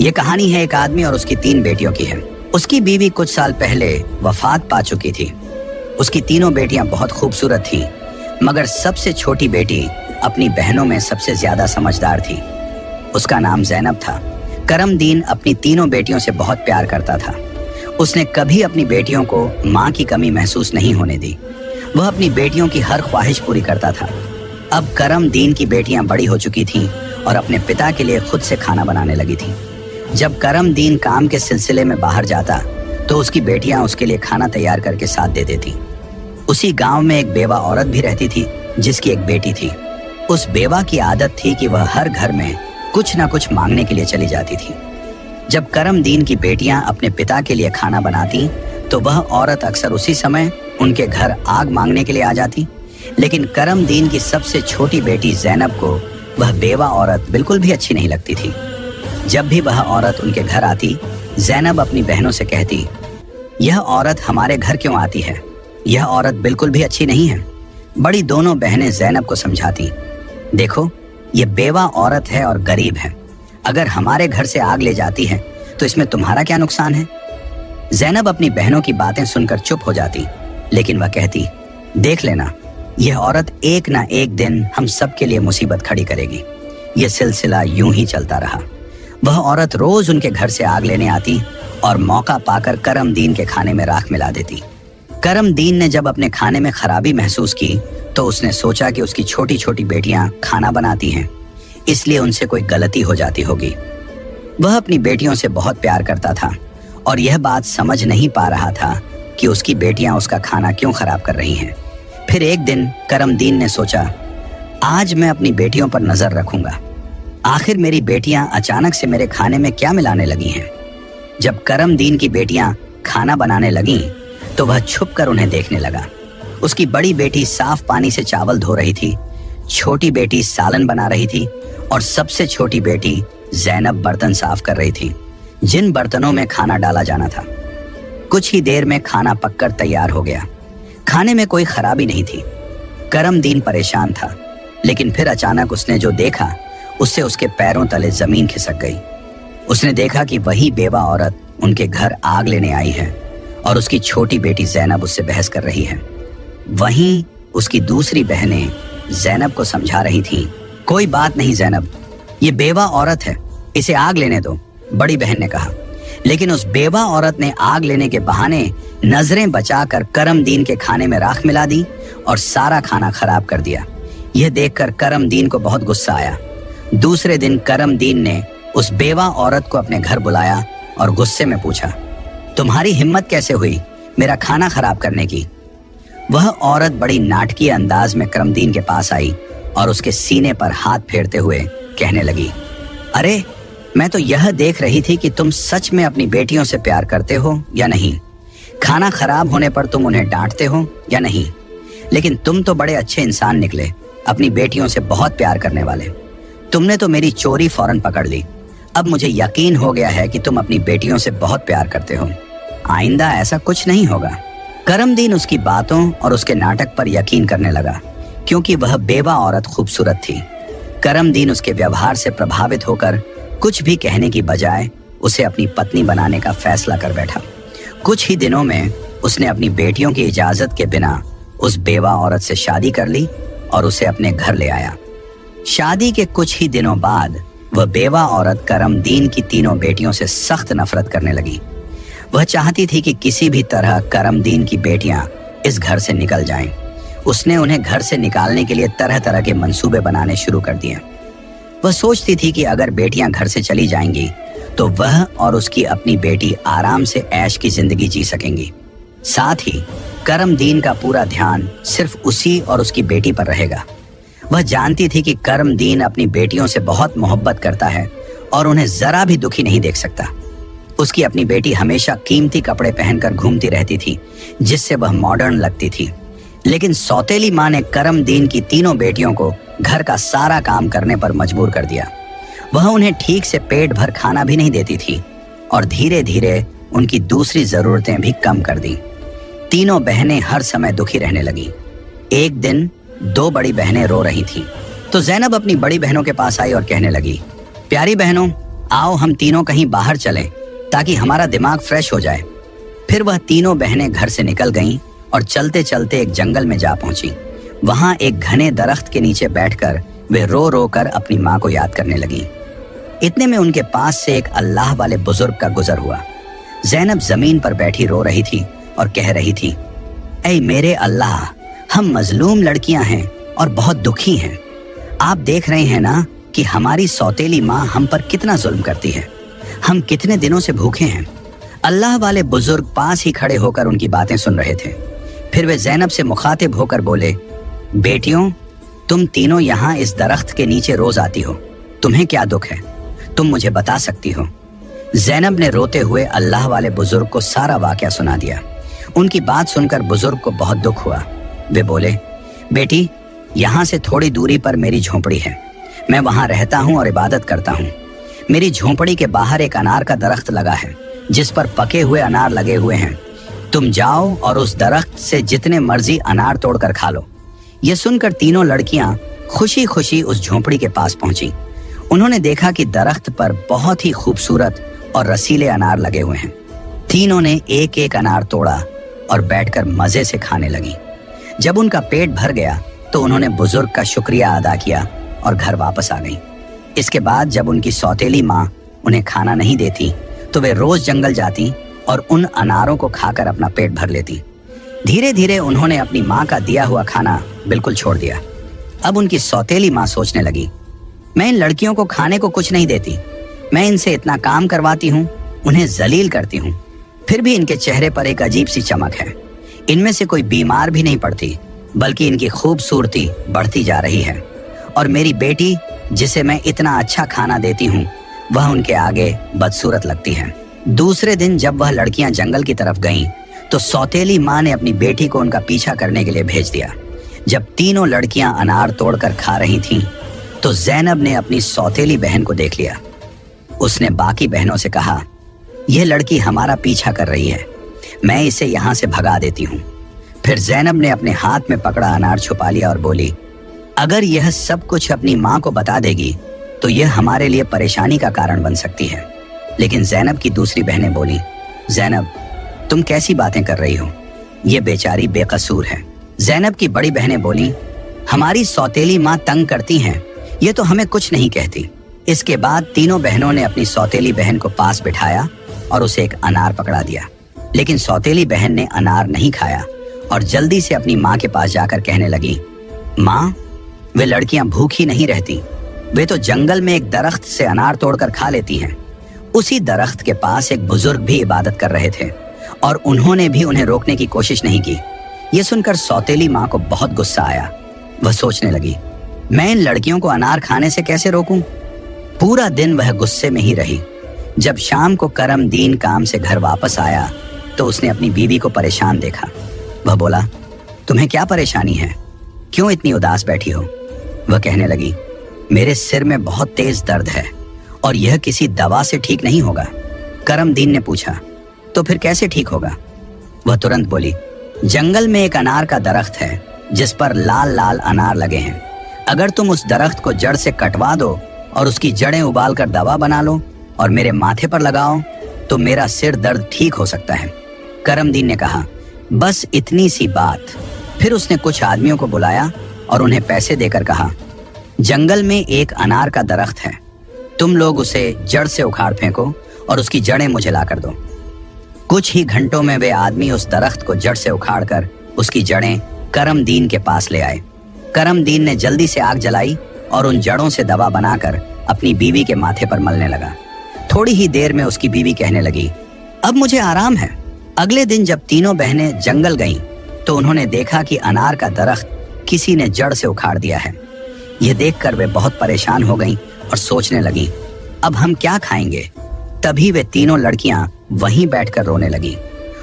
ये कहानी है एक आदमी और उसकी 3 बेटियों की है। उसकी बीवी कुछ साल पहले वफात पा चुकी थी। उसकी तीनों बेटियां बहुत खूबसूरत थीं, मगर सबसे छोटी बेटी अपनी बहनों में सबसे ज्यादा समझदार थी। उसका नाम ज़ैनब था। करमदीन अपनी तीनों बेटियों से बहुत प्यार करता था। उसने कभी अपनी बेटियों को माँ की कमी महसूस नहीं होने दी। वह अपनी बेटियों की हर ख्वाहिश पूरी करता था। अब करमदीन की बेटियां बड़ी हो चुकी थीं और अपने पिता के लिए खुद से खाना बनाने लगी थीं। जब करमदीन काम के सिलसिले में बाहर जाता तो उसकी बेटियां उसके लिए खाना तैयार करके साथ दे देती। उसी गांव में एक बेवा औरत भी रहती थी जिसकी एक बेटी थी। उस बेवा की आदत थी कि वह हर घर में कुछ ना कुछ मांगने के लिए चली जाती थी। जब करमदीन की बेटियां अपने पिता के लिए खाना बनाती तो वह औरत अक्सर उसी समय उनके घर आग मांगने के लिए आ जाती। लेकिन करमदीन की सबसे छोटी बेटी ज़ैनब को वह बेवा औरत बिल्कुल भी अच्छी नहीं लगती थी। जब भी वह औरत उनके घर आती, ज़ैनब अपनी बहनों से कहती, यह औरत हमारे घर क्यों आती है? यह औरत बिल्कुल भी अच्छी नहीं है। बड़ी दोनों बहनें ज़ैनब को समझाती, देखो ये बेवा औरत है और गरीब है। अगर हमारे घर से आग ले जाती है तो इसमें तुम्हारा क्या नुकसान है? ज़ैनब अपनी बहनों की बातें सुनकर चुप हो जाती, लेकिन वह कहती, देख लेना, यह औरत एक ना एक दिन हम सब के लिए मुसीबत खड़ी करेगी। यह सिलसिला यूं ही चलता रहा। वह औरत रोज उनके घर से आग लेने आती और मौका पाकर करमदीन के खाने में राख मिला देती। करमदीन ने जब अपने खाने में खराबी महसूस की तो उसने सोचा कि उसकी छोटी छोटी बेटियां खाना बनाती हैं, इसलिए उनसे कोई गलती हो जाती होगी। वह अपनी बेटियों से बहुत प्यार करता था और यह बात समझ नहीं पा रहा था कि उसकी बेटियां उसका खाना क्यों खराब कर रही हैं। फिर एक दिन करमदीन ने सोचा, आज मैं अपनी बेटियों पर नजर रखूंगा। आखिर मेरी बेटियां अचानक से मेरे खाने में क्या मिलाने लगी हैं? जब करमदीन की बेटियां खाना बनाने लगीं तो वह छुप कर उन्हें देखने लगा। उसकी बड़ी बेटी साफ पानी से चावल धो रही थी, छोटी बेटी सालन बना रही थी और सबसे छोटी बेटी ज़ैनब बर्तन साफ कर रही थी, जिन बर्तनों में खाना डाला जाना था। कुछ ही देर में खाना पककर तैयार हो गया। खाने में कोई खराबी नहीं थी। करमदीन परेशान था, लेकिन फिर अचानक उसने जो देखा उससे उसके पैरों तले जमीन खिसक गई। उसने देखा कि वही बेवा औरत उनके घर आग लेने आई है और उसकी छोटी बेटी ज़ैनब उससे बहस कर रही है। वहीं उसकी दूसरी बहनें ज़ैनब को समझा रही थीं, कोई बात नहीं ज़ैनब, ये बेवा औरत है, इसे आग लेने दो, बड़ी बहन ने कहा। लेकिन उस बेवा औरत ने आग लेने के बहाने नजरें बचाकर करमदीन के खाने में राख मिला दी और सारा खाना खराब कर दिया। यह देखकर करमदीन को बहुत गुस्सा आया। दूसरे दिन करमदीन ने उस बेवा औरत को अपने घर बुलाया और गुस्से में पूछा, तुम्हारी हिम्मत कैसे हुई मेरा खाना खराब करने की? वह औरत बड़ी नाटकीय अंदाज में करमदीन के पास आई और उसके सीने पर हाथ फेरते हुए कहने लगी, अरे मैं तो यह देख रही थी कि तुम सच में अपनी बेटियों से प्यार करते हो या नहीं। खाना खराब होने पर तुम उन्हें डांटते हो या नहीं। लेकिन तुम तो बड़े अच्छे इंसान निकले, अपनी बेटियों से बहुत प्यार करने वाले। तुमने तो मेरी चोरी फौरन पकड़ ली। अब मुझे यकीन हो गया है कि तुम अपनी बेटियों से बहुत प्यार करते हो। आइंदा ऐसा कुछ नहीं होगा। करमदीन उसकी बातों और उसके नाटक पर यकीन करने लगा, क्योंकि वह बेवा औरत खूबसूरत थी। करमदीन उसके व्यवहार से प्रभावित होकर कुछ भी कहने की बजाय उसे अपनी पत्नी बनाने का फैसला कर बैठा। कुछ ही दिनों में उसने अपनी बेटियों की इजाजत के बिना उस बेवा औरत से शादी कर ली और उसे अपने घर ले आया। शादी के कुछ ही दिनों बाद वह बेवा औरत करमदीन की तीनों बेटियों से सख्त नफरत करने लगी। वह चाहती थी कि किसी भी तरह करमदीन की बेटियां इस घर से निकल जाएं। उसने उन्हें घर से निकालने के लिए तरह तरह के मंसूबे बनाने शुरू कर दिए। वह सोचती थी कि अगर बेटियां घर से चली जाएंगी तो वह और उसकी अपनी बेटी आराम से ऐश की जिंदगी जी सकेंगी। साथ ही करमदीन का पूरा ध्यान सिर्फ उसी और उसकी बेटी पर रहेगा। वह जानती थी कि करमदीन अपनी बेटियों से बहुत मोहब्बत करता है और उन्हें जरा भी दुखी नहीं देख सकता। उसकी अपनी बेटी हमेशा कीमती कपड़े पहनकर घूमती रहती थी, जिससे वह मॉडर्न लगती थी। लेकिन सौतेली माँ ने करमदीन की तीनों बेटियों को घर का सारा काम करने पर मजबूर कर दिया। वह उन्हें ठीक से पेट भर खाना भी नहीं देती थी और धीरे धीरे उनकी दूसरी जरूरतें भी कम कर दी। तीनों बहनें हर समय दुखी रहने लगी। एक दिन 2 बड़ी बहनें रो रही थीं, तो ज़ैनब अपनी बड़ी बहनों के पास आई और कहने लगी, प्यारी बहनों, आओ हम तीनों कहीं बाहर चलें ताकि हमारा दिमाग फ्रेश हो जाए। फिर वह तीनों बहनें घर से निकल गईं और चलते चलते एक जंगल में जा पहुंची। वहां एक घने दरख्त के नीचे बैठकर वे रो रो कर अपनी माँ को याद करने लगी। इतने में उनके पास से एक अल्लाह वाले बुजुर्ग का गुजर हुआ। ज़ैनब जमीन पर बैठी रो रही थी और कह रही थी, ऐ मेरे अल्लाह, हम मजलूम लड़कियां हैं और बहुत दुखी हैं। आप देख रहे हैं ना कि हमारी सौतेली माँ हम पर कितना जुल्म करती है। हम कितने दिनों से भूखे हैं। अल्लाह वाले बुजुर्ग पास ही खड़े होकर उनकी बातें सुन रहे थे। फिर वे ज़ैनब से मुखातिब होकर बोले, बेटियों, तुम तीनों यहाँ इस दरख्त के नीचे रोज आती हो, तुम्हें क्या दुख है? तुम मुझे बता सकती हो? ज़ैनब ने रोते हुए अल्लाह वाले बुजुर्ग को सारा वाकया सुना दिया। उनकी बात सुनकर बुजुर्ग को बहुत दुख हुआ। वे बोले, बेटी, यहाँ से थोड़ी दूरी पर मेरी झोंपड़ी है। मैं वहाँ रहता हूँ और इबादत करता हूँ। मेरी झोंपड़ी के बाहर एक अनार का दरख्त लगा है जिस पर पके हुए अनार लगे हुए हैं। तुम जाओ और उस दरख्त से जितने मर्जी अनार तोड़कर खा लो। ये सुनकर तीनों लड़कियां खुशी खुशी उस झोंपड़ी के पास पहुंची। उन्होंने देखा कि दरख्त पर बहुत ही खूबसूरत और रसीले अनार लगे हुए हैं। तीनों ने एक एक अनार तोड़ा और बैठकर मजे से खाने लगी। जब उनका पेट भर गया तो उन्होंने बुजुर्ग का शुक्रिया अदा किया और घर वापस आ गईं। इसके बाद जब उनकी सौतेली माँ उन्हें खाना नहीं देती तो वे रोज जंगल जाती और उन अनारों को खाकर अपना पेट भर लेती। धीरे धीरे उन्होंने अपनी माँ का दिया हुआ खाना बिल्कुल छोड़ दिया। अब उनकी सौतेली माँ सोचने लगी, मैं इन लड़कियों को खाने को कुछ नहीं देती। मैं इनसे इतना काम करवाती हूँ, उन्हें जलील करती हूँ, फिर भी इनके चेहरे पर एक अजीब सी चमक है। इनमें से कोई बीमार भी नहीं पड़ती, बल्कि इनकी खूबसूरती बढ़ती जा रही है। और मेरी बेटी, जिसे मैं इतना अच्छा खाना देती हूँ, वह उनके आगे बदसूरत लगती है। दूसरे दिन जब वह लड़कियां जंगल की तरफ गईं, तो सौतेली माँ ने अपनी बेटी को उनका पीछा करने के लिए भेज दिया। जब तीनों लड़कियां अनार तोड़कर खा रही थीं, तो ज़ैनब ने अपनी सौतेली बहन को देख लिया। उसने बाकी बहनों से कहा, यह लड़की हमारा पीछा कर रही है, मैं इसे यहाँ से भगा देती हूँ। फिर ज़ैनब ने अपने हाथ में पकड़ा अनार छुपा लिया और बोली, अगर यह सब कुछ अपनी माँ को बता देगी तो यह हमारे लिए परेशानी का कारण बन सकती है। लेकिन ज़ैनब की दूसरी बहनें बोली, ज़ैनब, तुम कैसी बातें कर रही हो? ये बेचारी बेकसूर है। ज़ैनब की बड़ी बहनें बोली, हमारी सौतेली माँ तंग करती हैं, ये तो हमें कुछ नहीं कहती। इसके बाद तीनों बहनों ने अपनी सौतेली बहन को पास बिठाया और उसे एक अनार पकड़ा दिया। लेकिन सौतेली बहन ने अनार नहीं खाया और जल्दी से अपनी माँ के पास जाकर कहने लगी, माँ, वे लड़कियां भूखी नहीं रहती, वे तो जंगल में एक दरख्त से अनार तोड़कर खा लेती हैं। उसी दरख्त के पास एक बुजुर्ग भी इबादत कर रहे थे और उन्होंने भी उन्हें रोकने की कोशिश नहीं की। ये सुनकर सौतेली माँ को बहुत गुस्सा आया। वह सोचने लगी, मैं इन लड़कियों को अनार खाने से कैसे रोकूं? पूरा दिन वह गुस्से में ही रही। जब शाम को करमदीन काम से घर वापस आया तो उसने अपनी बीवी को परेशान देखा। वह बोला, तुम्हें क्या परेशानी है? क्यों इतनी उदास बैठी हो? वह कहने लगी, मेरे सिर में बहुत तेज दर्द है और यह किसी दवा से ठीक नहीं होगा। करमदीन ने पूछा, तो फिर कैसे ठीक होगा? वह तुरंत बोली, जंगल में एक अनार का दरख्त है जिस पर लाल लाल अनार लगे हैं। अगर तुम उस दरख्त को जड़ से कटवा दो और उसकी जड़ें उबाल कर दवा बना लो और मेरे माथे पर लगाओ तो मेरा सिर दर्द ठीक हो सकता है। करमदीन ने कहा, बस इतनी सी बात। फिर उसने कुछ आदमियों को बुलाया और उन्हें पैसे देकर कहा, जंगल में एक अनार का दरख्त है, तुम लोग उसे जड़ से उखाड़ फेंको और उसकी जड़ें मुझे ला कर दो। कुछ ही घंटों में वे आदमी उस दरख्त को जड़ से उखाड़कर उसकी जड़ें करमदीन के पास ले आए। करमदीन ने जल्दी से आग जलाई और उन जड़ों से दवा बनाकर अपनी बीवी के माथे पर मलने लगा। थोड़ी ही देर में उसकी बीवी कहने लगी, अब मुझे आराम है। अगले दिन जब तीनों बहनें जंगल गईं, तो उन्होंने देखा कि अनार का दरख्त किसी ने जड़ से उखाड़ दिया है। यह देखकर वे बहुत परेशान हो गईं और सोचने लगी, अब हम क्या खाएंगे? तभी वे तीनों लड़कियां वहीं बैठकर रोने लगी।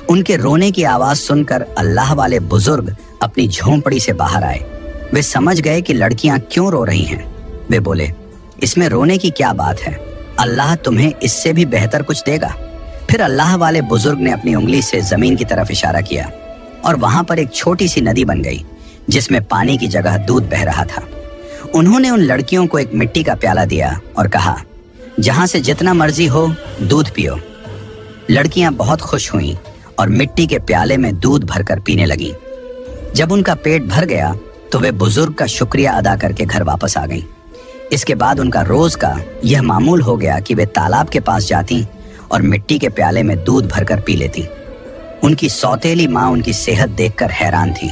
उनके रोने की आवाज सुनकर अल्लाह वाले बुजुर्ग अपनी झोंपड़ी से बाहर आए। वे समझ गए कि लड़कियां क्यों रो रही हैं। वे बोले, इसमें रोने की क्या बात है? अल्लाह तुम्हें इससे भी बेहतर कुछ देगा। फिर अल्लाह वाले बुजुर्ग ने अपनी उंगली से जमीन की तरफ इशारा किया और वहां पर एक छोटी सी नदी बन गई जिसमें पानी की जगह दूध बह रहा था। उन्होंने उन लड़कियों को एक मिट्टी का प्याला दिया और कहा, जहां से जितना मर्जी हो दूध पियो। लड़कियां बहुत खुश हुईं और मिट्टी के प्याले में दूध भरकर पीने लगीं। जब उनका पेट भर गया तो वे बुजुर्ग का शुक्रिया अदा करके घर वापस आ गईं। इसके बाद उनका रोज का यह मामूल हो गया कि वे तालाब के पास जाती और मिट्टी के प्याले में दूध भरकर पी लेती। उनकी सौतेली माँ उनकी सेहत देखकर हैरान थी।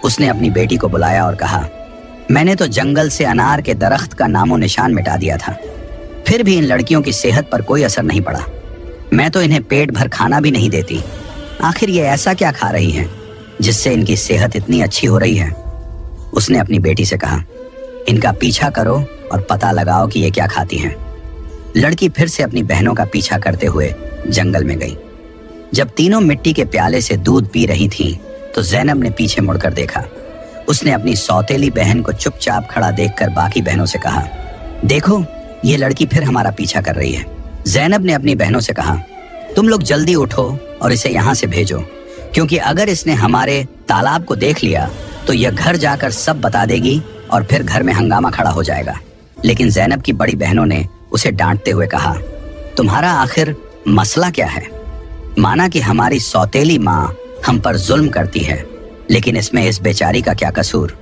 उसने अपनी बेटी को बुलाया और कहा, मैंने तो जंगल से अनार के दरख्त का नामो निशान मिटा दिया था, फिर भी इन लड़कियों की सेहत पर कोई असर नहीं पड़ा। मैं तो इन्हें पेट भर खाना भी नहीं देती। आखिर ये ऐसा क्या खा रही हैं जिससे इनकी सेहत इतनी अच्छी हो रही है? उसने अपनी बेटी से कहा, इनका पीछा करो और पता लगाओ कि ये क्या खाती हैं। लड़की फिर से अपनी बहनों का पीछा करते हुए जंगल में गई। जब तीनों मिट्टी के प्याले से दूध पी रही थीं, तो ज़ैनब ने पीछे मुड़कर देखा। उसने अपनी सौतेली बहन को चुपचाप खड़ा देखकर बाकी बहनों से कहा, देखो ये लड़की फिर हमारा पीछा कर रही है। ज़ैनब ने अपनी बहनों से कहा, तुम लोग जल्दी उठो और इसे यहाँ से भेजो, क्योंकि अगर इसने हमारे तालाब को देख लिया तो यह घर जाकर सब बता देगी और फिर घर में हंगामा खड़ा हो जाएगा। लेकिन ज़ैनब की बड़ी बहनों ने उसे डांटते हुए कहा, तुम्हारा आखिर मसला क्या है? माना कि हमारी सौतेली माँ हम पर जुल्म करती है, लेकिन इसमें इस बेचारी का क्या कसूर?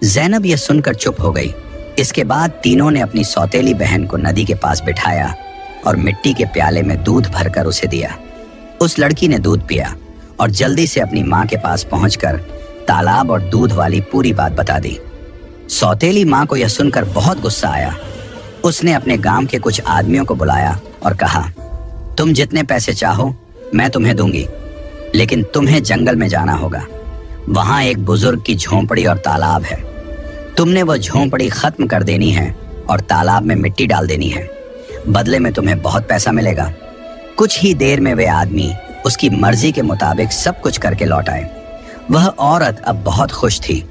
ज़ैनब यह सुनकर चुप हो गई। इसके बाद तीनों ने अपनी सौतेली बहन को नदी के पास बिठाया और मिट्टी के प्याले में दूध भरकर उसे दिया। उस लड़की ने दूध पिया और जल्दी से अपनी माँ के पास पहुंचकर तालाब और दूध वाली पूरी बात बता दी। सौतेली माँ को यह सुनकर बहुत गुस्सा आया। उसने अपने गांव के कुछ आदमियों को बुलाया और कहा, तुम जितने पैसे चाहो मैं तुम्हें दूंगी, लेकिन तुम्हें जंगल में जाना होगा। वहां एक बुजुर्ग की झोंपड़ी और तालाब है। तुमने वह झोंपड़ी खत्म कर देनी है और तालाब में मिट्टी डाल देनी है। बदले में तुम्हें बहुत पैसा मिलेगा। कुछ ही देर में वे आदमी उसकी मर्जी के मुताबिक सब कुछ करके लौट आए। वह औरत अब बहुत खुश थी।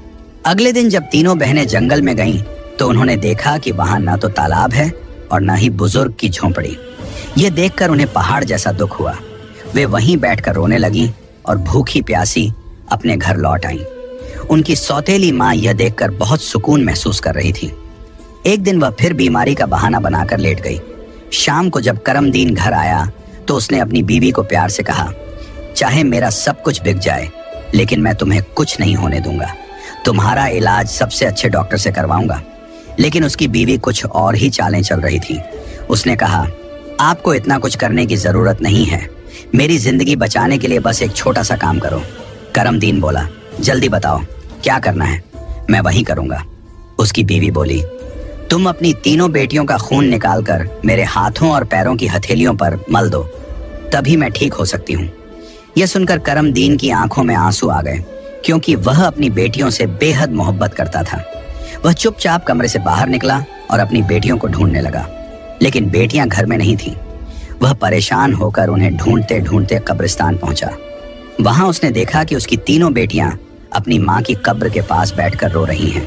अगले दिन जब तीनों बहनें जंगल में गईं, तो उन्होंने देखा कि वहां न तो तालाब है और न ही बुजुर्ग की झोंपड़ी। यह देखकर उन्हें पहाड़ जैसा दुख हुआ। वे वहीं बैठकर रोने लगीं और भूखी प्यासी अपने घर लौट आईं। उनकी सौतेली माँ यह देखकर बहुत सुकून महसूस कर रही थी। एक दिन वह फिर बीमारी का बहाना बनाकर लेट गई। शाम को जब करमदीन घर आया तो उसने अपनी बीवी को प्यार से कहा, चाहे मेरा सब कुछ बिक जाए, लेकिन मैं तुम्हें कुछ नहीं होने दूंगा। तुम्हारा इलाज सबसे अच्छे डॉक्टर से करवाऊंगा। लेकिन उसकी बीवी कुछ और ही चालें चल रही थी। उसने कहा, आपको इतना कुछ करने की जरूरत नहीं है। मेरी जिंदगी बचाने के लिए बस एक छोटा सा काम करो। करमदीन बोला, जल्दी बताओ क्या करना है, मैं वही करूंगा। उसकी बीवी बोली, तुम अपनी तीनों बेटियों का खून निकालकर मेरे हाथों और पैरों की हथेलियों पर मल दो, तभी मैं ठीक हो सकती हूँ। यह सुनकर करमदीन की आंखों में आंसू आ गए, क्योंकि वह अपनी बेटियों से बेहद मोहब्बत करता था। वह चुपचाप कमरे से बाहर निकला और अपनी बेटियों को ढूंढने लगा, लेकिन बेटियां घर में नहीं थीं। वह परेशान होकर उन्हें ढूंढते ढूंढते कब्रिस्तान पहुंचा। वहां उसने देखा कि उसकी तीनों बेटियां अपनी माँ की कब्र के पास बैठकर रो रही हैं।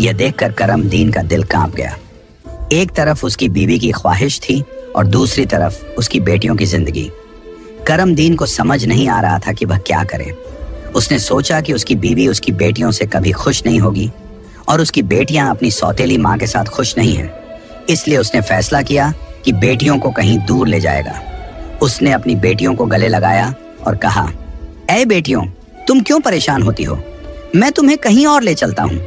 यह देखकर करमदीन का दिल कांप गया। एक तरफ उसकी बीवी की ख्वाहिश थी और दूसरी तरफ उसकी बेटियों की जिंदगी। करमदीन को समझ नहीं आ रहा था कि वह क्या करे। उसने सोचा कि उसकी बीवी उसकी बेटियों से कभी खुश नहीं होगी और उसकी बेटियां अपनी सौतेली माँ के साथ खुश नहीं हैं। इसलिए उसने फैसला किया कि बेटियों को कहीं दूर ले जाएगा। उसने अपनी बेटियों को गले लगाया और कहा, ऐ बेटियों, तुम क्यों परेशान होती हो? मैं तुम्हें कहीं और ले चलता हूँ।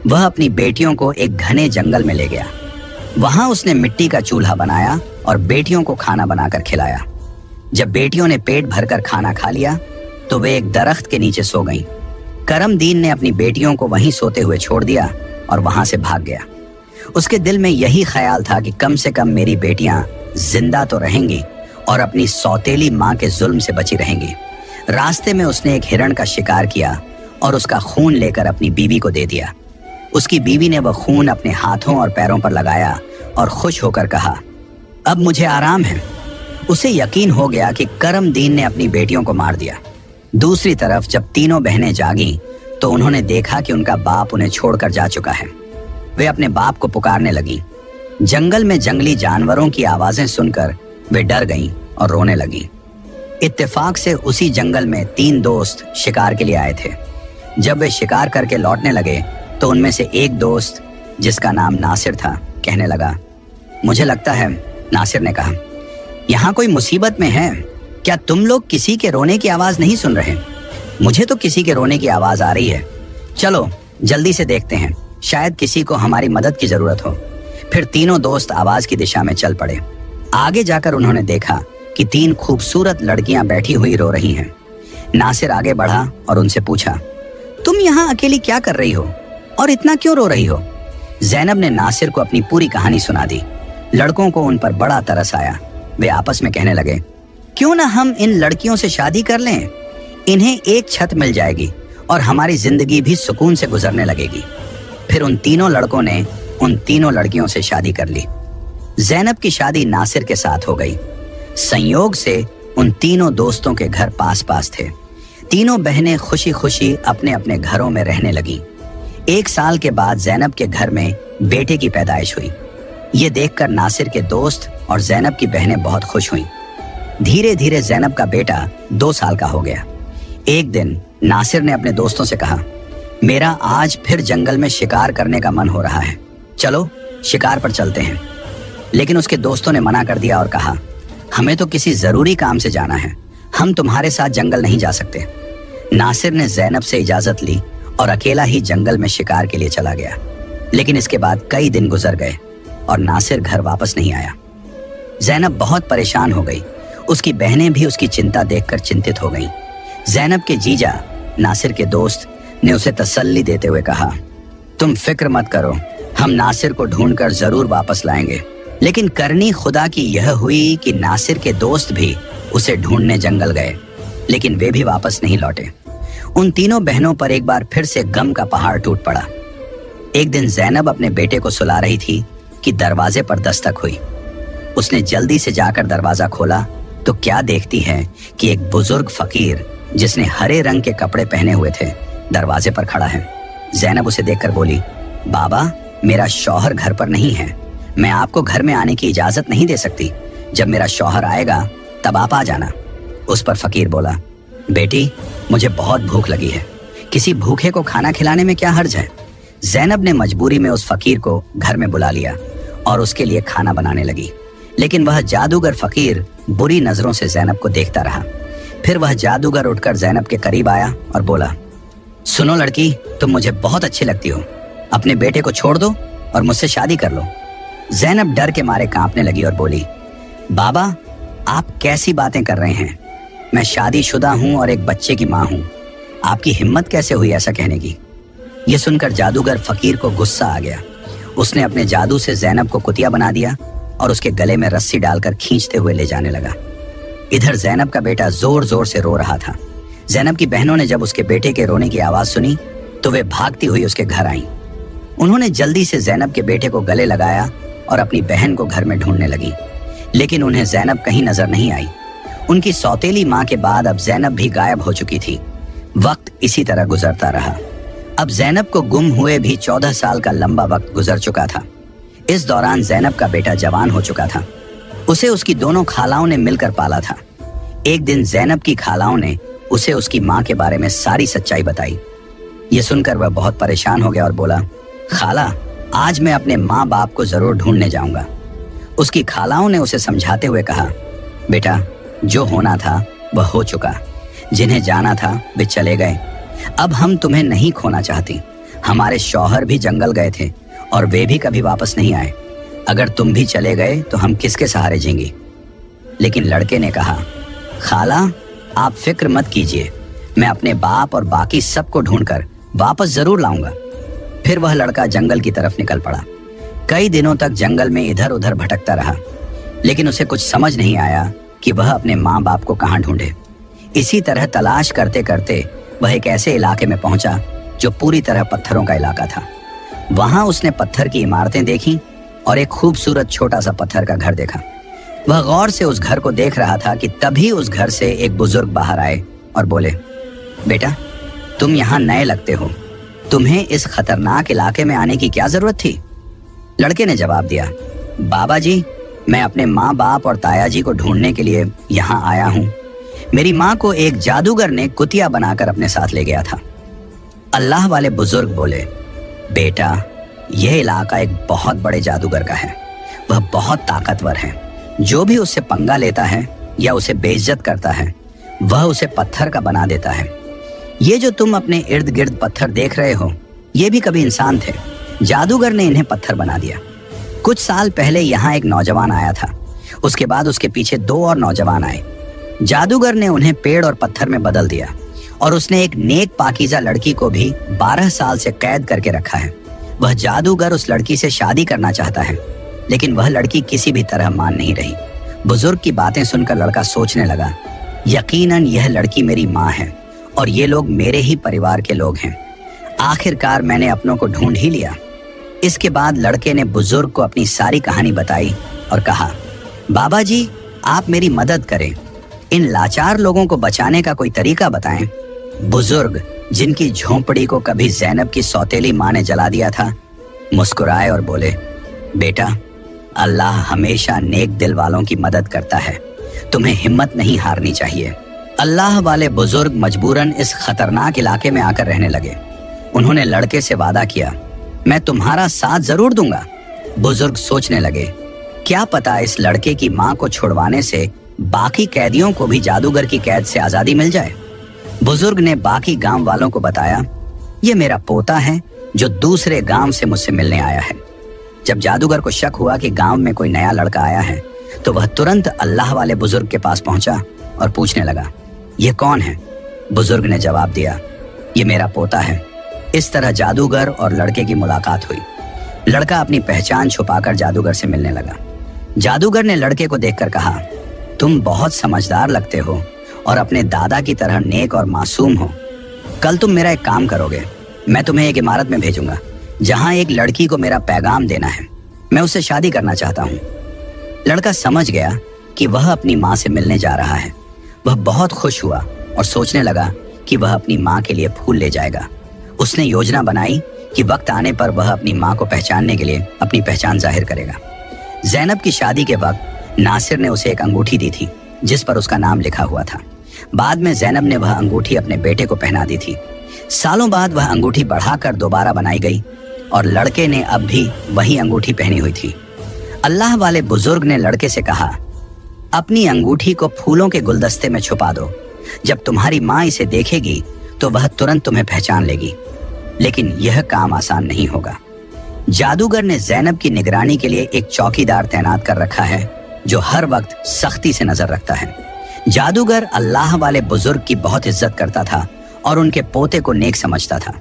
वह अपनी बेटियों को एक घने जंगल में ले गया। वहां उसने मिट्टी का चूल्हा बनाया और बेटियों को खाना बनाकर खिलाया। जब बेटियों ने पेट भरकर खाना खा लिया तो वे एक दरख्त के नीचे सो गईं। करमदीन ने अपनी बेटियों को वहीं सोते हुए छोड़ दिया और वहां से भाग गया। उसके दिल में यही ख्याल था कि कम से कम मेरी बेटियां जिंदा तो रहेंगी और अपनी सौतेली माँ के जुल्म से बची रहेंगी। रास्ते में उसने एक हिरण का शिकार किया और उसका खून लेकर अपनी बीवी को दे दिया। उसकी बीवी ने वह खून अपने हाथों और पैरों पर लगाया और खुश होकर कहा, अब मुझे आराम है। उसे यकीन हो गया कि करमदीन ने अपनी बेटियों को मार दिया। दूसरी तरफ जब तीनों बहनें जागीं तो उन्होंने देखा कि उनका बाप उन्हें छोड़कर जा चुका है। वे अपने बाप को पुकारने लगीं। जंगल में जंगली जानवरों की आवाजें सुनकर वे डर गईं और रोने लगीं। इत्तेफाक से उसी जंगल में 3 दोस्त शिकार के लिए आए थे। जब वे शिकार करके लौटने लगे तो उनमें से एक दोस्त, जिसका नाम नासिर था, कहने लगा, मुझे लगता है, नासिर ने कहा, यहाँ कोई मुसीबत में है। क्या तुम लोग किसी के रोने की आवाज नहीं सुन रहे? मुझे तो किसी के रोने की आवाज आ रही है। चलो जल्दी से देखते हैं, शायद किसी को हमारी मदद की जरूरत हो। फिर तीनों दोस्त आवाज की दिशा में चल पड़े। आगे जाकर उन्होंने देखा कि 3 खूबसूरत लड़कियां बैठी हुई रो रही हैं। नासिर आगे बढ़ा और उनसे पूछा, तुम यहाँ अकेली क्या कर रही हो और इतना क्यों रो रही हो? ज़ैनब ने नासिर को अपनी पूरी कहानी सुना दी। लड़कों को उन पर बड़ा तरस आया। वे आपस में कहने लगे, क्यों ना हम इन लड़कियों से शादी कर लें? इन्हें एक छत मिल जाएगी और हमारी जिंदगी भी सुकून से गुजरने लगेगी। फिर उन तीनों लड़कों ने उन तीनों लड़कियों से शादी कर ली। ज़ैनब की शादी नासिर के साथ हो गई। संयोग से उन तीनों दोस्तों के घर पास पास थे। तीनों बहनें खुशी खुशी अपने अपने घरों में रहने लगी। 1 साल के बाद ज़ैनब के घर में बेटे की पैदाइश हुई। ये देखकर नासिर के दोस्त और ज़ैनब की बहनें बहुत खुश हुईं। धीरे धीरे ज़ैनब का बेटा 2 साल का हो गया। एक दिन नासिर ने अपने दोस्तों से कहा, मेरा आज फिर जंगल में शिकार करने का मन हो रहा है, चलो शिकार पर चलते हैं। लेकिन उसके दोस्तों ने मना कर दिया और कहा, हमें तो किसी जरूरी काम से जाना है, हम तुम्हारे साथ जंगल नहीं जा सकते। नासिर ने ज़ैनब से इजाजत ली और अकेला ही जंगल में शिकार के लिए चला गया। लेकिन इसके बाद कई दिन गुजर गए और नासिर घर वापस नहीं आया। ज़ैनब बहुत परेशान हो गई। उसकी बहनें भी उसकी चिंता देखकर चिंतित हो गईं। ज़ैनब के जीजा नासिर के दोस्त ने उसे तसल्ली देते हुए कहा, तुम फिक्र मत करो, हम नासिर को ढूंढकर जरूर वापस लाएंगे। लेकिन करनी खुदा की यह हुई कि नासिर के दोस्त भी उसे ढूंढने जंगल गए, लेकिन वे भी वापस नहीं लौटे। उन तीनों बहनों पर एक बार फिर से गम का पहाड़ टूट पड़ा। एक दिन ज़ैनब अपने बेटे को सुला रही थी कि दरवाजे पर दस्तक हुई। उसने जल्दी से जाकर दरवाजा खोला तो क्या देखती है कि एक बुजुर्ग फकीर जिसने हरे रंग के कपड़े पहने हुए थे दरवाजे पर खड़ा है। ज़ैनब उसे देखकर बोली, बाबा, मेरा शौहर घर पर नहीं है, मैं आपको घर में आने की इजाजत नहीं दे सकती। जब मेरा शौहर आएगा तब आप आ जाना। उस पर फकीर बोला, बेटी, मुझे बहुत भूख लगी है, किसी भूखे को खाना खिलाने में क्या हर्ज है। ज़ैनब ने मजबूरी में उस फकीर को घर में बुला लिया और उसके लिए खाना बनाने लगी। लेकिन वह जादूगर फकीर बुरी नजरों से ज़ैनब को देखता रहा। फिर वह जादूगर उठकर ज़ैनब के करीब आया और बोला, सुनो लड़की, तुम मुझे बहुत अच्छी लगती हो, अपने बेटे को छोड़ दो और मुझसे शादी कर लो। ज़ैनब डर के मारे कांपने लगी और बोली, बाबा, आप कैसी बातें कर रहे हैं? मैं शादीशुदा हूं और एक बच्चे की माँ हूं। आपकी हिम्मत कैसे हुई ऐसा कहने की? यह सुनकर जादूगर फकीर को गुस्सा आ गया। उसने अपने जादू से ज़ैनब को कुतिया बना दिया और उसके गले में रस्सी डालकर खींचते हुए ले जाने लगा। इधर ज़ैनब का बेटा जोर जोर से रो रहा था। ज़ैनब की बहनों ने जब उसके बेटे के रोने की आवाज सुनी तो वे भागती हुई उसके घर आईं। उन्होंने जल्दी से ज़ैनब के बेटे को गले लगाया और अपनी बहन को घर में ढूंढने लगी। लेकिन उन्हें ज़ैनब कहीं नजर नहीं आई। उनकी सौतेली माँ के बाद अब ज़ैनब भी गायब हो चुकी थी। वक्त इसी तरह गुजरता रहा। अब ज़ैनब को गुम हुए भी 14 साल का लंबा वक्त गुजर चुका था। इस दौरान ज़ैनब का बेटा जवान हो चुका था। उसे उसकी दोनों खालाओं ने मिलकर पाला था। एक दिन ज़ैनब की खालाओं ने उसे उसकी माँ के बारे में सारी सच्चाई बताई। ये सुनकर वह बहुत परेशान हो गया और बोला, खाला, आज मैं अपने माँ बाप को जरूर ढूंढने जाऊंगा। उसकी खालाओं ने उसे समझाते हुए कहा, बेटा, जो होना था वह हो चुका, जिन्हें जाना था वे चले गए। अब हम तुम्हें नहीं खोना चाहती। हमारे शौहर भी जंगल गए थे और वे भी कभी वापस नहीं आए। अगर तुम भी चले गए तो हम किसके सहारे जीएंगे? लेकिन लड़के ने कहा, खाला, आप फिक्र मत कीजिए, मैं अपने बाप और बाकी सबको ढूंढकर वापस जरूर लाऊंगा। फिर वह लड़का जंगल की तरफ निकल पड़ा। कई दिनों तक जंगल में इधर उधर भटकता रहा, लेकिन उसे कुछ समझ नहीं आया कि वह अपने माँ बाप को कहाँ ढूंढे। इसी तरह तलाश करते करते वह एक ऐसे इलाके में पहुंचा जो पूरी तरह पत्थरों का इलाका था। वहां उसने पत्थर की इमारतें देखी और एक खूबसूरत छोटा सा पत्थर का घर देखा। वह गौर से उस घर को देख रहा था कि तभी उस घर से एक बुजुर्ग बाहर आए और बोले, बेटा, तुम यहाँ नए लगते हो, तुम्हें इस खतरनाक इलाके में आने की क्या जरूरत थी? लड़के ने जवाब दिया, बाबा जी, मैं अपने माँ बाप और ताया जी को ढूंढने के लिए यहाँ आया हूँ। मेरी माँ को एक जादूगर ने कुतिया बनाकर अपने साथ ले गया था। अल्लाह वाले बुजुर्ग बोले, बेटा, यह इलाका एक बहुत बड़े जादूगर का है। वह बहुत ताकतवर है। जो भी उससे पंगा लेता है या उसे बेइज्जत करता है, वह उसे पत्थर का बना देता है। ये जो तुम अपने इर्द गिर्द पत्थर देख रहे हो, ये भी कभी इंसान थे। जादूगर ने इन्हें पत्थर बना दिया। कुछ साल पहले यहाँ एक नौजवान आया था। उसके बाद उसके पीछे 2 और नौजवान आए। जादूगर ने उन्हें पेड़ और पत्थर में बदल दिया और उसने एक नेक पाकीज़ा लड़की को भी 12 साल से कैद करके रखा है। वह जादूगर उस लड़की से शादी करना चाहता है, लेकिन वह लड़की किसी भी तरह मान नहीं रही। बुजुर्ग की बातें सुनकर लड़का सोचने लगा, यकीनन यह लड़की मेरी माँ है और ये लोग मेरे ही परिवार के लोग हैं। आखिरकार मैंने अपनों को ढूंढ ही लिया। इसके बाद लड़के ने बुजुर्ग को अपनी सारी कहानी बताई और कहा, बाबा जी, आप मेरी मदद करें। इन लाचार लोगों को बचाने का कोई तरीका बताएं। बुजुर्ग, जिनकी झोंपड़ी को कभी ज़ैनब की सौतेली माँ ने जला दिया था, मुस्कुराए और बोले, बेटा, अल्लाह हमेशा नेक दिल वालों की मदद करता है। तुम्हें हिम्मत नहीं हारनी चाहिए। अल्लाह वाले बुजुर्ग मजबूरन इस खतरनाक इलाके में आकर रहने लगे। उन्होंने लड़के से वादा किया, मैं तुम्हारा साथ जरूर दूंगा। बुजुर्ग सोचने लगे, क्या पता इस लड़के की माँ को छुड़वाने से बाकी कैदियों को भी जादूगर की कैद से आजादी मिल जाए। बुजुर्ग ने बाकी गांव वालों को बताया, ये मेरा पोता है जो दूसरे गांव से मुझसे मिलने आया है। जब जादूगर को शक हुआ कि गांव में कोई नया लड़का आया है, तो वह तुरंत अल्लाह वाले बुजुर्ग के पास पहुंचा और पूछने लगा, ये कौन है? बुजुर्ग ने जवाब दिया, ये मेरा पोता है। इस तरह जादूगर और लड़के की मुलाकात हुई। लड़का अपनी पहचान छुपाकर जादूगर से मिलने लगा। जादूगर ने लड़के को देखकर कहा, तुम बहुत समझदार लगते हो और अपने दादा की तरह नेक और मासूम हो। कल तुम मेरा एक काम करोगे। मैं तुम्हें एक इमारत में भेजूंगा जहां एक लड़की को मेरा पैगाम देना है। मैं उससे शादी करना चाहता हूँ। लड़का समझ गया कि वह अपनी माँ से मिलने जा रहा है। वह बहुत खुश हुआ और सोचने लगा कि वह अपनी माँ के लिए फूल ले जाएगा। उसने योजना बनाई कि वक्त आने पर वह अपनी माँ को पहचानने के लिए अपनी पहचान जाहिर करेगा। ज़ैनब की शादी के वक्त नासिर ने उसे एक अंगूठी दी थी जिस पर उसका नाम लिखा हुआ था। बाद में ज़ैनब ने वह अंगूठी अपने बेटे को पहना दी थी। सालों बाद वह अंगूठी बढ़ाकर दोबारा बनाई गई और लड़के ने अब भी वही अंगूठी पहनी हुई थी। अल्लाह वाले बुजुर्ग ने लड़के से कहा, अपनी अंगूठी को फूलों के गुलदस्ते में छुपा दो। जब तुम्हारी माँ इसे देखेगी तो वह तुरंत तुम्हें पहचान लेगी। लेकिन यह काम आसान नहीं होगा। जादूगर ने ज़ैनब की निगरानी के लिए एक चौकीदार तैनात कर रखा है जो हर वक्त सख्ती से नजर रखता है। जादूगर अल्लाह वाले बुजुर्ग की बहुत इज्जत करता था और उनके पोते को नेक समझता था।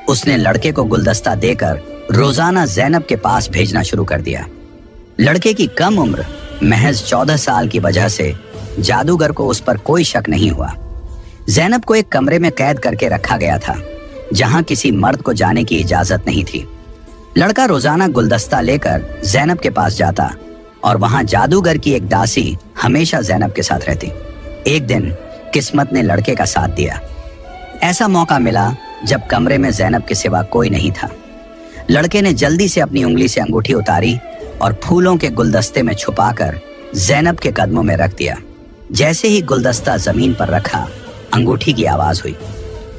उसने लड़के को गुलदस्ता देकर रोजाना ज़ैनब के पास भेजना शुरू कर दिया। लड़के की कम उम्र महज 14 साल की वजह से जादूगर को उस पर कोई शक नहीं हुआ। ज़ैनब को एक कमरे में कैद करके रखा गया था जहां किसी मर्द को जाने की इजाजत नहीं थी। लड़का रोजाना गुलदस्ता लेकर ज़ैनब के पास जाता और वहां जादूगर की एक दासी हमेशा ज़ैनब के साथ रहती। एक दिन किस्मत ने लड़के का साथ दिया। ऐसा मौका मिला जब कमरे में ज़ैनब के सिवा कोई नहीं था। लड़के ने जल्दी से अपनी उंगली से अंगूठी उतारी और फूलों के गुलदस्ते में छुपाकर ज़ैनब के कदमों में रख दिया। जैसे ही गुलदस्ता जमीन पर रखा, अंगूठी की आवाज हुई।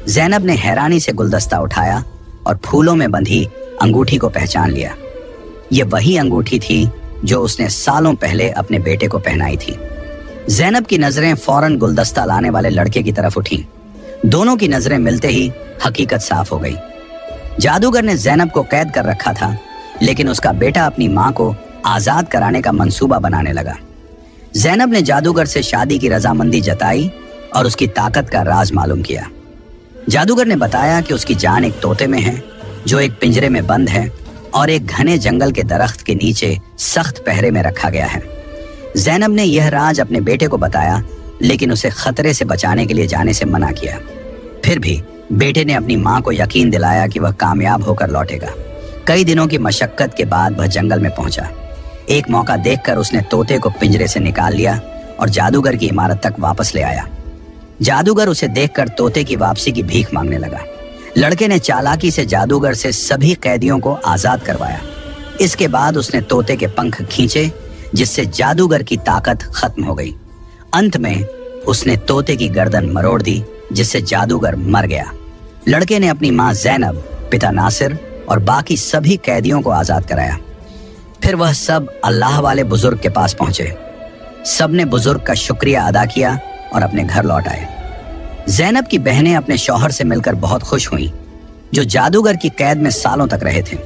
ज़ैनब ने हैरानी से गुलदस्ता उठाया और फूलों में बंधी अंगूठी को पहचान लिया। ये वही अंगूठी थी जो उसने सालों पहले अपने बेटे को पहनाई थी। ज़ैनब की नजरें फौरन गुलदस्ता लाने वाले लड़के की तरफ उठी। दोनों की नजरें मिलते ही हकीकत साफ हो गई। जादूगर ने ज़ैनब को कैद कर रखा था, लेकिन उसका बेटा अपनी माँ को आजाद कराने का मंसूबा बनाने लगा। ज़ैनब ने जादूगर से शादी की रजामंदी जताई और उसकी ताकत का राज मालूम किया। जादूगर ने बताया कि उसकी जान एक तोते में है जो एक पिंजरे में बंद है और एक घने जंगल के दरख्त के नीचे सख्त पहरे में रखा गया है। ज़ैनब ने यह राज अपने बेटे को बताया, लेकिन उसे खतरे से बचाने के लिए जाने से मना किया। फिर भी बेटे ने अपनी माँ को यकीन दिलाया कि वह कामयाब होकर लौटेगा। कई दिनों की मशक्कत के बाद वह जंगल में पहुंचा। एक मौका देखकर उसने तोते को पिंजरे से निकाल लिया और जादूगर की इमारत तक वापस ले आया। जादूगर उसे देखकर तोते की वापसी की भीख मांगने लगा। लड़के ने चालाकी से जादूगर से सभी कैदियों को आजाद करवाया। इसके बाद उसने तोते के पंख खींचे, जिससे जादूगर की ताकत खत्म हो गई। अंत में उसने तोते की गर्दन मरोड़ दी, जिससे जादूगर मर गया। लड़के ने अपनी माँ ज़ैनब, पिता नासिर और बाकी सभी कैदियों को आजाद कराया। फिर वह सब अल्लाह वाले बुजुर्ग के पास पहुंचे। सब ने बुजुर्ग का शुक्रिया अदा किया और अपने घर लौट आए। ज़ैनब की बहनें अपने शौहर से मिलकर बहुत खुश हुईं, जो जादूगर की कैद में सालों तक रहे थे।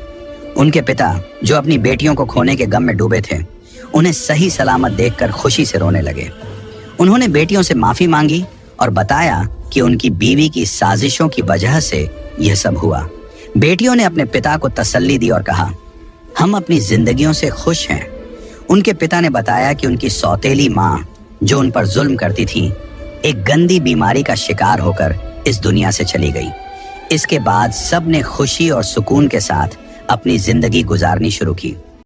उनके पिता, जो अपनी बेटियों को खोने के गम में डूबे थे, उन्हें सही सलामत देखकर खुशी से रोने लगे। उन्होंने बेटियों से माफी मांगी और बताया कि उनकी बीवी की साजिशों की वजह से यह सब हुआ। बेटियों ने अपने पिता को तसल्ली दी और कहा, हम अपनी जिंदगियों से खुश हैं। उनके पिता ने बताया कि उनकी सौतेली माँ, जो उन पर जुल्म करती थी, एक गंदी बीमारी का शिकार होकर इस दुनिया से चली गई। इसके बाद सब ने खुशी और सुकून के साथ अपनी जिंदगी गुजारनी शुरू की।